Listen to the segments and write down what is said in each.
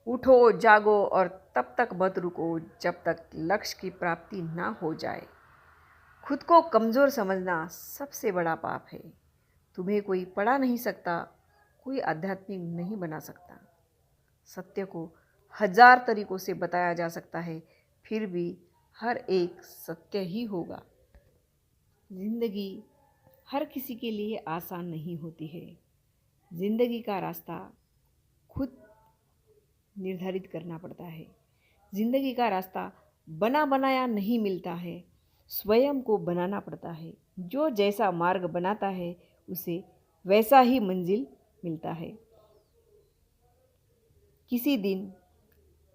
उठो, जागो और तब तक मत रुको जब तक लक्ष्य की प्राप्ति ना हो जाए। खुद को कमज़ोर समझना सबसे बड़ा पाप है। तुम्हें कोई पढ़ा नहीं सकता, कोई आध्यात्मिक नहीं बना सकता। सत्य को हजार तरीकों से बताया जा सकता है, फिर भी हर एक सत्य ही होगा। जिंदगी हर किसी के लिए आसान नहीं होती है। जिंदगी का रास्ता खुद निर्धारित करना पड़ता है। जिंदगी का रास्ता बना बनाया नहीं मिलता है, स्वयं को बनाना पड़ता है। जो जैसा मार्ग बनाता है उसे वैसा ही मंजिल मिलता है। किसी दिन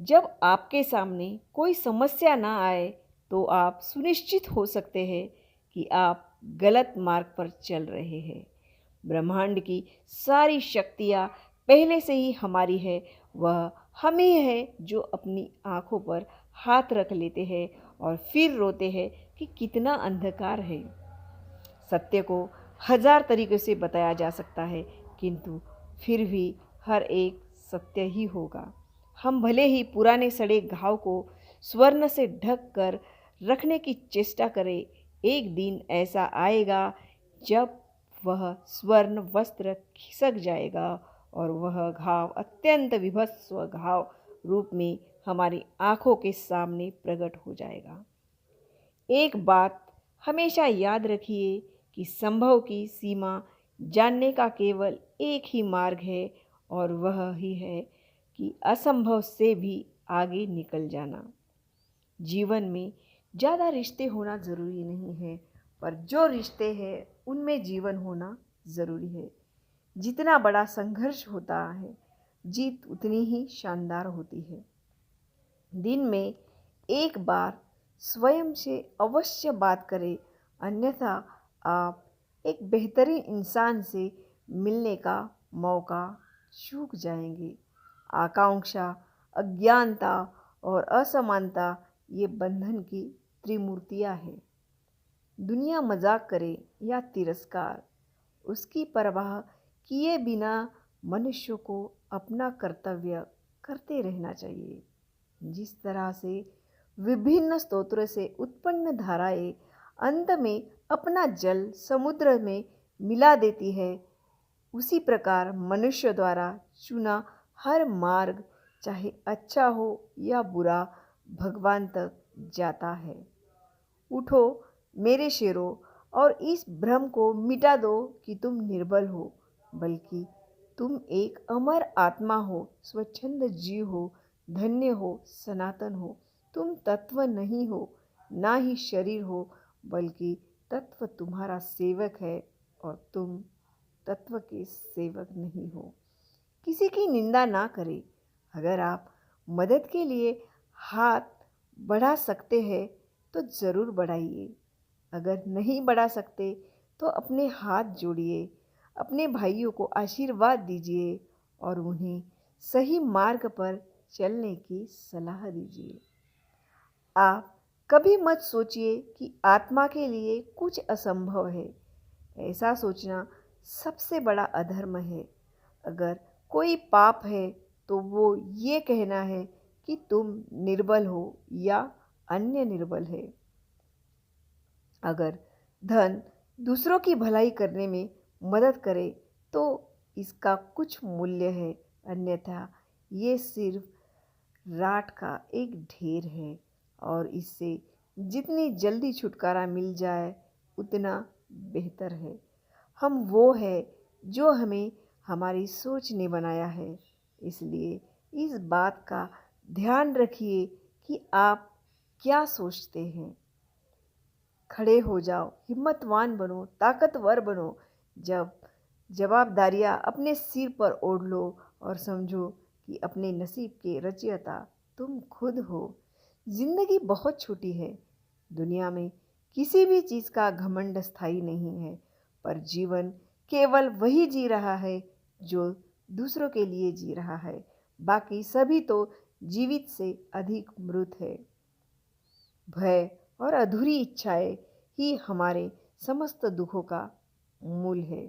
जब आपके सामने कोई समस्या ना आए तो आप सुनिश्चित हो सकते हैं कि आप गलत मार्ग पर चल रहे हैं। ब्रह्मांड की सारी शक्तियाँ पहले से ही हमारी है। वह हम ही है जो अपनी आँखों पर हाथ रख लेते हैं और फिर रोते हैं कि कितना अंधकार है। सत्य को हजार तरीकों से बताया जा सकता है, किंतु फिर भी हर एक सत्य ही होगा। हम भले ही पुराने सड़े घाव को स्वर्ण से ढक कर रखने की चेष्टा करें, एक दिन ऐसा आएगा जब वह स्वर्ण वस्त्र खिसक जाएगा और वह घाव अत्यंत विभत्स घाव रूप में हमारी आंखों के सामने प्रकट हो जाएगा। एक बात हमेशा याद रखिए कि संभव की सीमा जानने का केवल एक ही मार्ग है और वह ही है कि असंभव से भी आगे निकल जाना। जीवन में ज़्यादा रिश्ते होना ज़रूरी नहीं है, पर जो रिश्ते हैं उनमें जीवन होना ज़रूरी है। जितना बड़ा संघर्ष होता है, जीत उतनी ही शानदार होती है। दिन में एक बार स्वयं से अवश्य बात करें, अन्यथा आप एक बेहतरीन इंसान से मिलने का मौका चूक जाएंगे। आकांक्षा, अज्ञानता और असमानता ये बंधन की त्रिमूर्तियाँ हैं। दुनिया मजाक करे या तिरस्कार, उसकी परवाह किए बिना मनुष्य को अपना कर्तव्य करते रहना चाहिए। जिस तरह से विभिन्न स्तोत्रों से उत्पन्न धाराएं अंत में अपना जल समुद्र में मिला देती है, उसी प्रकार मनुष्य द्वारा चुना हर मार्ग, चाहे अच्छा हो या बुरा, भगवान तक जाता है। उठो मेरे शेरों और इस भ्रम को मिटा दो कि तुम निर्बल हो, बल्कि तुम एक अमर आत्मा हो, स्वच्छंद जीव हो, धन्य हो, सनातन हो। तुम तत्व नहीं हो, ना ही शरीर हो, बल्कि तत्व तुम्हारा सेवक है और तुम तत्व के सेवक नहीं हो। किसी की निंदा ना करें। अगर आप मदद के लिए हाथ बढ़ा सकते हैं तो ज़रूर बढ़ाइए। अगर नहीं बढ़ा सकते तो अपने हाथ जोड़िए, अपने भाइयों को आशीर्वाद दीजिए और उन्हें सही मार्ग पर चलने की सलाह दीजिए। आप कभी मत सोचिए कि आत्मा के लिए कुछ असंभव है। ऐसा सोचना सबसे बड़ा अधर्म है। अगर कोई पाप है तो वो ये कहना है कि तुम निर्बल हो या अन्य निर्बल है। अगर धन दूसरों की भलाई करने में मदद करे तो इसका कुछ मूल्य है, अन्यथा ये सिर्फ राट का एक ढेर है और इससे जितनी जल्दी छुटकारा मिल जाए उतना बेहतर है। हम वो है जो हमें हमारी सोच ने बनाया है, इसलिए इस बात का ध्यान रखिए कि आप क्या सोचते हैं। खड़े हो जाओ, हिम्मतवान बनो, ताकतवर बनो। जब जवाबदारियाँ अपने सिर पर ओढ़ लो और समझो कि अपने नसीब के रचयिता तुम खुद हो। जिंदगी बहुत छोटी है। दुनिया में किसी भी चीज़ का घमंड स्थायी नहीं है, पर जीवन केवल वही जी रहा है जो दूसरों के लिए जी रहा है। बाकी सभी तो जीवित से अधिक मृत है। भय और अधूरी इच्छाएं ही हमारे समस्त दुखों का मूल है।